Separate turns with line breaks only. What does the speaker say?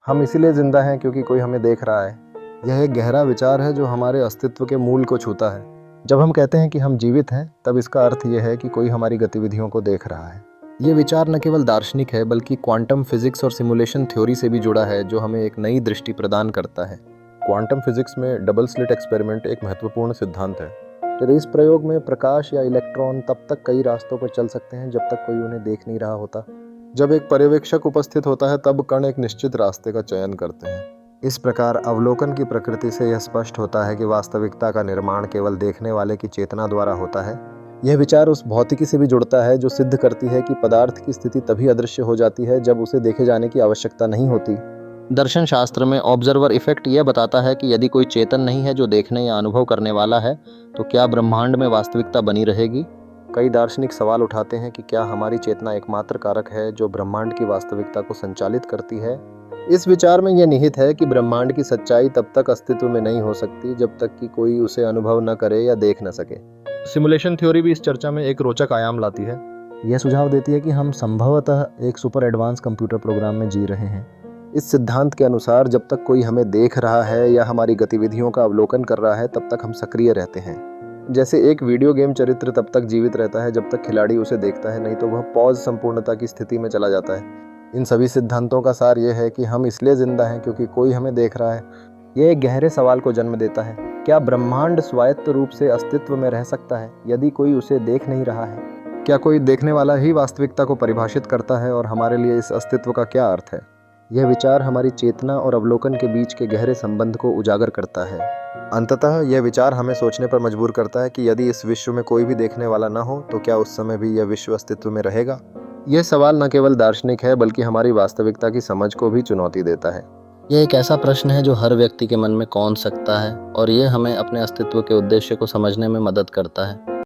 हम इसीलिए जिंदा हैं क्योंकि कोई हमें देख रहा है। यह एक गहरा विचार है जो हमारे अस्तित्व के मूल को छूता है। जब हम कहते हैं कि हम जीवित हैं, तब इसका अर्थ यह है कि कोई हमारी गतिविधियों को देख रहा है। ये विचार न केवल दार्शनिक है बल्कि क्वांटम फिजिक्स और सिमुलेशन थ्योरी से भी जुड़ा है, जो हमें एक नई दृष्टि प्रदान करता है। क्वांटम फिजिक्स में डबल स्लिट एक्सपेरिमेंट एक महत्वपूर्ण सिद्धांत है। इस प्रयोग में प्रकाश या इलेक्ट्रॉन तब तक कई रास्तों पर चल सकते हैं जब तक कोई उन्हें देख नहीं रहा होता। जब एक पर्यवेक्षक उपस्थित होता है तब कण एक निश्चित रास्ते का चयन करते हैं। इस प्रकार अवलोकन की प्रकृति से यह स्पष्ट होता है कि वास्तविकता का निर्माण केवल देखने वाले की चेतना द्वारा होता है। यह विचार उस भौतिकी से भी जुड़ता है जो सिद्ध करती है कि पदार्थ की स्थिति तभी अदृश्य हो जाती है जब उसे देखे जाने की आवश्यकता नहीं होती। दर्शन शास्त्र में ऑब्जर्वर इफेक्ट यह बताता है कि यदि कोई चेतन नहीं है जो देखने या अनुभव करने वाला है, तो क्या ब्रह्मांड में वास्तविकता बनी रहेगी? कई दार्शनिक सवाल उठाते हैं कि क्या हमारी चेतना एकमात्र कारक है जो ब्रह्मांड की वास्तविकता को संचालित करती है। इस विचार में यह निहित है कि ब्रह्मांड की सच्चाई तब तक अस्तित्व में नहीं हो सकती जब तक कि कोई उसे अनुभव न करे या देख न सके। सिमुलेशन थ्योरी भी इस चर्चा में एक रोचक आयाम लाती है। यह सुझाव देती है कि हम संभवतः एक सुपर एडवांस कंप्यूटर प्रोग्राम में जी रहे हैं। इस सिद्धांत के अनुसार जब तक कोई हमें देख रहा है या हमारी गतिविधियों का अवलोकन कर रहा है, तब तक हम सक्रिय रहते हैं। जैसे एक वीडियो गेम चरित्र तब तक जीवित रहता है जब तक खिलाड़ी उसे देखता है, नहीं तो वह पॉज संपूर्णता की स्थिति में चला जाता है। इन सभी सिद्धांतों का सार यह है कि हम इसलिए जिंदा हैं क्योंकि कोई हमें देख रहा है। यह एक गहरे सवाल को जन्म देता है, क्या ब्रह्मांड स्वायत्त रूप से अस्तित्व में रह सकता है यदि कोई उसे देख नहीं रहा है? क्या कोई देखने वाला ही वास्तविकता को परिभाषित करता है, और हमारे लिए इस अस्तित्व का क्या अर्थ है? यह विचार हमारी चेतना और अवलोकन के बीच के गहरे संबंध को उजागर करता है। अंततः यह विचार हमें सोचने पर मजबूर करता है कि यदि इस विश्व में कोई भी देखने वाला न हो, तो क्या उस समय भी यह विश्व अस्तित्व में रहेगा? यह सवाल न केवल दार्शनिक है बल्कि हमारी वास्तविकता की समझ को भी चुनौती देता है। यह एक ऐसा प्रश्न है जो हर व्यक्ति के मन में कौन सकता है, और यह हमें अपने अस्तित्व के उद्देश्य को समझने में मदद करता है।